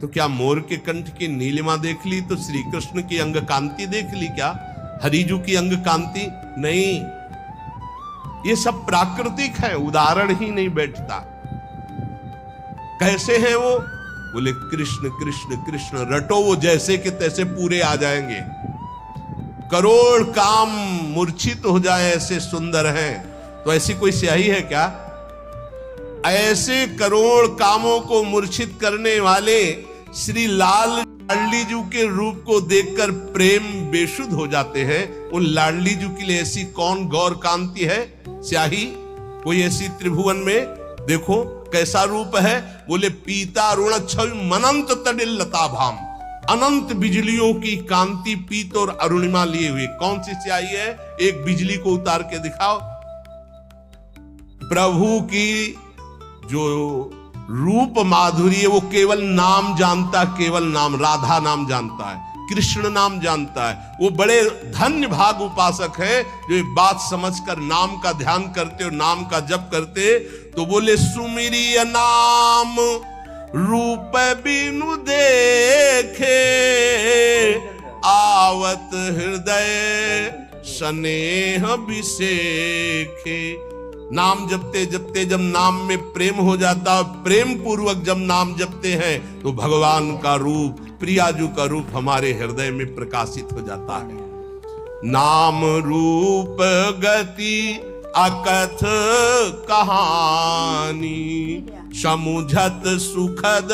तो क्या मोर के कंठ की नीलिमा देख ली तो श्री कृष्ण की अंग कांति देख ली क्या? हरिजू की अंग कांति नहीं, ये सब प्राकृतिक है, उदाहरण ही नहीं बैठता। कैसे हैं वो? बोले कृष्ण कृष्ण कृष्ण रटो, वो जैसे के तैसे पूरे आ जाएंगे। करोड़ काम मूर्छित हो जाए ऐसे सुंदर हैं। तो ऐसी कोई स्याही है क्या? ऐसे करोड़ कामों को मूर्छित करने वाले श्री लाडली जी के रूप को देखकर प्रेम बेसुध हो जाते हैं। उन लाडली जी के लिए ऐसी कौन गौर कांति है, स्याही कोई ऐसी त्रिभुवन में? देखो कैसा रूप है। बोले पीता ऋण छवि मनंत तडिल लता भाम, अनंत बिजलियों की कांति पीत और अरुणिमा लिए हुए। कौन सी स्याही है? एक बिजली को उतार के दिखाओ। प्रभु की जो रूप माधुरी है वो केवल नाम जानता, केवल नाम, राधा नाम जानता है, कृष्ण नाम जानता है। वो बड़े धन्य भाग उपासक है जो ये बात समझकर नाम का ध्यान करते और नाम का जप करते। तो बोले सुमिरिय नाम रूप बिनु देखे, आवत हृदय स्नेह बिसेखे। नाम जपते जपते जब नाम में प्रेम हो जाता, प्रेम पूर्वक जब नाम जपते हैं तो भगवान का रूप, प्रियाजू का रूप हमारे हृदय में प्रकाशित हो जाता है। नाम रूप गति अकथ कहानी, समुझत सुखद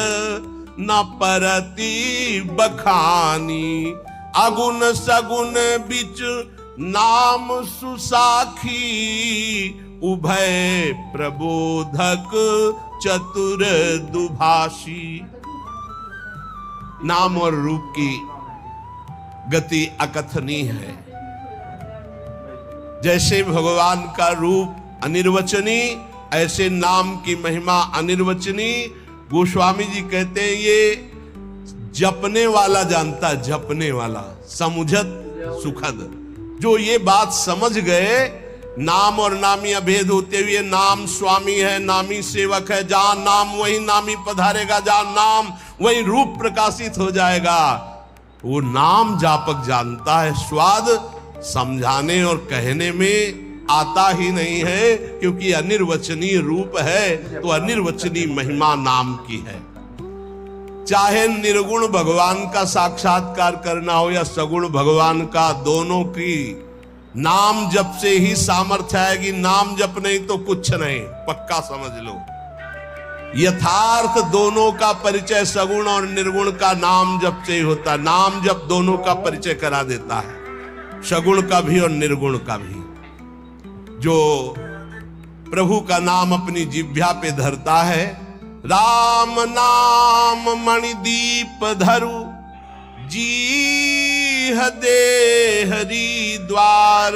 न परति बखानी। अगुण सगुण बिच नाम सुसाखी, उभय प्रबोधक चतुर दुभाषी। नाम और रूप की गति अकथनीय है। जैसे भगवान का रूप अनिर्वचनीय, ऐसे नाम की महिमा अनिर्वचनीय। गोस्वामी जी कहते हैं ये जपने वाला जानता, जपने वाला, समुझत सुखद। जो ये बात समझ गए, नाम और नामी अभेद होते हुए नाम स्वामी है, नामी सेवक है, जहां नाम वही नामी पधारेगा, जहां नाम वही रूप प्रकाशित हो जाएगा। वो नाम जापक जानता है। स्वाद समझाने और कहने में आता ही नहीं है, क्योंकि अनिर्वचनीय रूप है तो अनिर्वचनीय महिमा नाम की है। चाहे निर्गुण भगवान का साक्षात्कार करना हो या सगुण भगवान का, दोनों की नाम जप से ही सामर्थ्य आएगी। नाम जप नहीं तो कुछ नहीं, पक्का समझ लो। यथार्थ दोनों का परिचय सगुण और निर्गुण का नाम जप से ही होता है। नाम जप दोनों का परिचय करा देता है, सगुण का भी और निर्गुण का भी। जो प्रभु का नाम अपनी जिह्वा पे धरता है, राम नाम मणिदीप धरु, जीह दे हरि द्वार,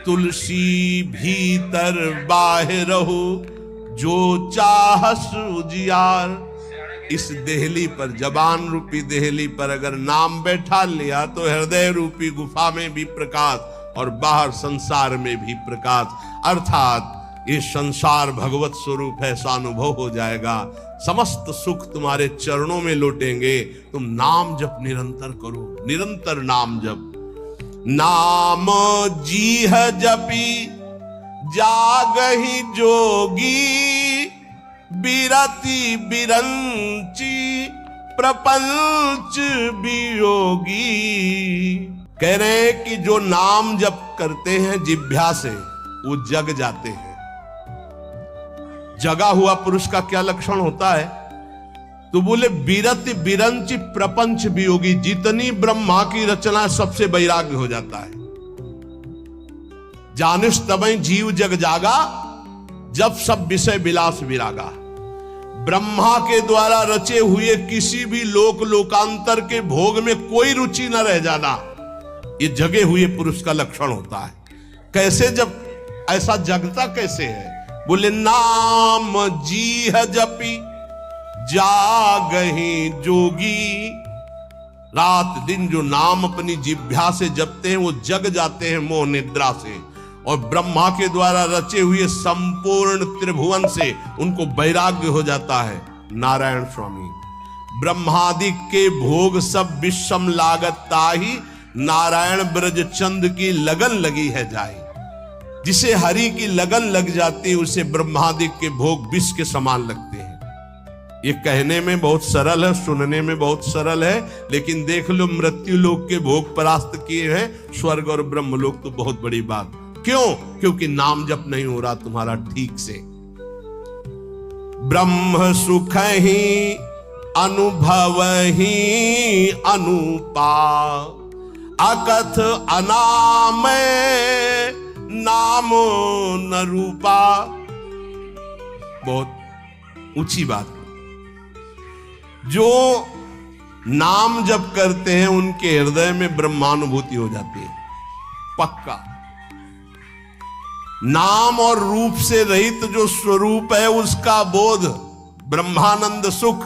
तुलसी भीतर बाहिरहु, जो चाहस उजियार। इस देहली पर, जबान रूपी देहली पर अगर नाम बैठा लिया तो हृदय रूपी गुफा में भी प्रकाश और बाहर संसार में भी प्रकाश, अर्थात ये संसार भगवत स्वरूप है, ऐसा अनुभव हो जाएगा। समस्त सुख तुम्हारे चरणों में लौटेंगे। तुम नाम जप निरंतर करो, निरंतर नाम जप। नाम जीह जपी जागहि जोगी, बिरति बिरंची प्रपंच वियोगी। कह रहे हैं कि जो नाम जप करते हैं जिह्वा से, वो जग जाते हैं। जगा हुआ पुरुष का क्या लक्षण होता है? तो बोले बिरति बिरंच प्रपंच वियोगी। जितनी ब्रह्मा की रचना सबसे वैराग्य हो जाता है। जानिस तबै जीव जग जागा, जब सब विषय विलास विरागा। ब्रह्मा के द्वारा रचे हुए किसी भी लोक लोकांतर के भोग में कोई रुचि न रह जाना, ये जगे हुए पुरुष का लक्षण होता है। कैसे, जब ऐसा जगता कैसे है? बोले नाम जीह जपी जागहि जोगी। रात दिन जो नाम अपनी जिह्वा से जपते हैं वो जग जाते हैं मोह निद्रा से, और ब्रह्मा के द्वारा रचे हुए संपूर्ण त्रिभुवन से उनको वैराग्य हो जाता है। नारायण स्वामी ब्रह्मादि के भोग सब विषम लागत ताही, नारायण ब्रज चंद की लगन लगी है जाई। जिसे हरि की लगन लग जाती है उसे ब्रह्मादि के भोग विष के समान लगते हैं। ये कहने में बहुत सरल है, सुनने में बहुत सरल है, लेकिन देख लो मृत्यु लोक के भोग परास्त किए हैं, स्वर्ग और ब्रह्म लोक तो बहुत बड़ी बात। क्यों? क्योंकि नाम जप नहीं हो रहा तुम्हारा ठीक से। ब्रह्म सुख ही अनुभव ही अनुपा, अकथ अनाम नाम न रूपा। बहुत ऊंची बात। जो नाम जप करते हैं उनके हृदय में ब्रह्मानुभूति हो जाती है, पक्का। नाम और रूप से रहित जो स्वरूप है उसका बोध, ब्रह्मानंद सुख,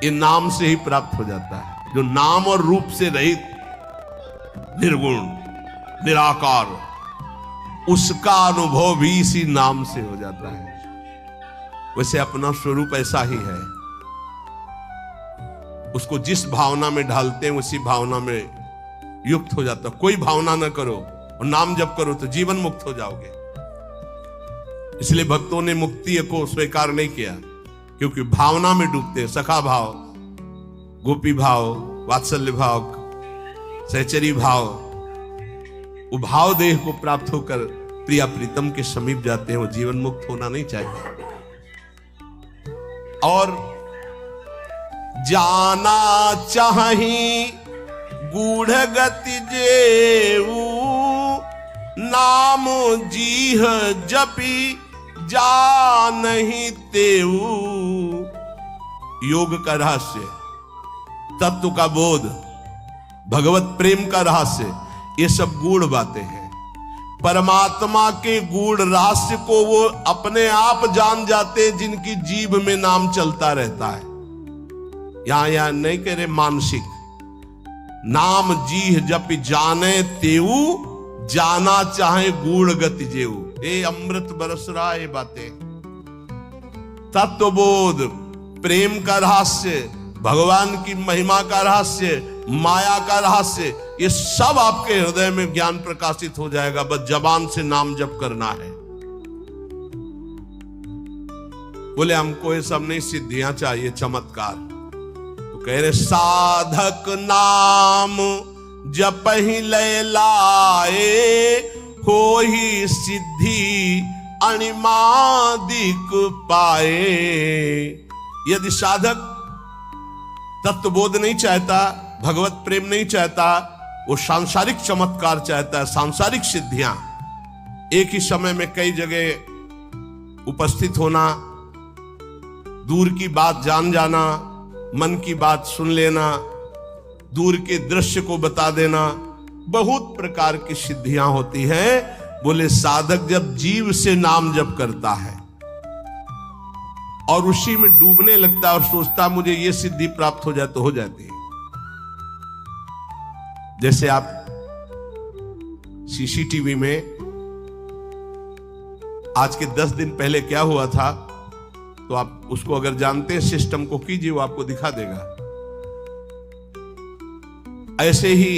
ये नाम से ही प्राप्त हो जाता है। जो नाम और रूप से रहित, निर्गुण, निराकार, उसका अनुभव भी इसी नाम से हो जाता है। वैसे अपना स्वरूप ऐसा ही है, उसको जिस भावना में ढालते हैं उसी भावना में युक्त हो जाता। कोई भावना न करो और नाम जप करो तो जीवन मुक्त हो जाओगे। इसलिए भक्तों ने मुक्ति को स्वीकार नहीं किया, क्योंकि भावना में डूबते हैं। सखा भाव, गोपी भाव, वात्सल्य भाव, सहचरी भाव, वो भाव देह को प्राप्त होकर प्रिया प्रीतम के समीप जाते हैं। वो जीवन मुक्त होना नहीं चाहते। और जाना चाही गूढ़ गति जेऊ, नाम जीह जपी जा नहीं तेऊ। योग का रहस्य, तत्व का बोध, भगवत प्रेम का रहस्य, ये सब गूढ़ बातें हैं। परमात्मा के गूढ़ रहस्य को वो अपने आप जान जाते हैं जिनकी जीभ में नाम चलता रहता है। यहां नहीं कह रहे मानसिक। नाम जीह जप जाने तेऊ, जाना चाहे गूढ़ गति जेऊ। ये अमृत बरस रहा है बातें। तत्वबोध, प्रेम का रहस्य, भगवान की महिमा का रहस्य, माया का रहस्य, ये सब आपके हृदय में ज्ञान प्रकाशित हो जाएगा। बस जबान से नाम जप करना है। बोले हमको ये सब नहीं, सिद्धियां चाहिए, चमत्कार। तो कह रहे साधक नाम जप ही लय लाए, हो ही सिद्धि अणिमादिक पाए। यदि साधक तत्वबोध नहीं चाहता, भगवत प्रेम नहीं चाहता, वो सांसारिक चमत्कार चाहता है, सांसारिक सिद्धियां। एक ही समय में कई जगह उपस्थित होना, दूर की बात जान जाना, मन की बात सुन लेना, दूर के दृश्य को बता देना, बहुत प्रकार की सिद्धियां होती हैं। बोले साधक जब जीव से नाम जप करता है और उसी में डूबने लगता है और सोचता मुझे ये सिद्धि प्राप्त हो जाए, तो हो जाती है। जैसे आप सीसीटीवी में आज के 10 दिन पहले क्या हुआ था, तो आप उसको अगर जानते हैं सिस्टम को कीजिए, वो आपको दिखा देगा। ऐसे ही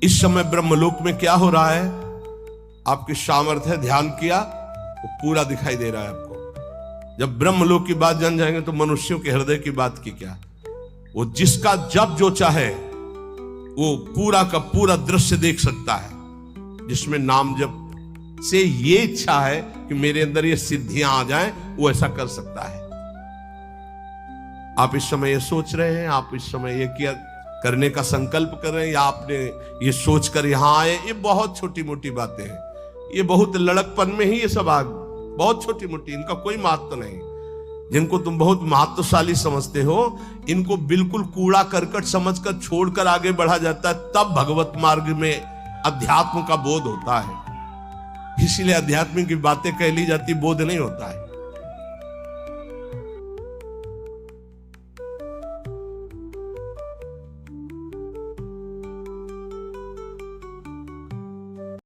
इस समय ब्रह्मलोक में क्या हो रहा है, आपकी सामर्थ्य ध्यान किया वो पूरा दिखाई दे रहा है आपको। जब ब्रह्मलोक की बात जान जाएंगे तो मनुष्यों के हृदय की बात की क्या। वो जिसका जब जो चाहे वो पूरा का पूरा दृश्य देख सकता है, जिसमें नाम जप से ये इच्छा है कि मेरे अंदर ये सिद्धियां आ जाएं, वो ऐसा कर सकता है। आप इस समय ये सोच रहे हैं, आप इस समय ये किया करने का संकल्प कर रहे हैं, या आपने ये सोचकर यहां आए, ये बहुत छोटी मोटी बातें हैं। ये बहुत लड़कपन में ही ये सब बहुत छोटी मोटी, इनका कोई महत्व नहीं। जिनको तुम बहुत महत्वशाली समझते हो, इनको बिल्कुल कूड़ा करकट समझकर छोड़कर आगे बढ़ा जाता है, तब भगवत मार्ग में अध्यात्म का बोध होता है। इसीलिए अध्यात्म की बातें कह ली जाती, बोध नहीं होता है।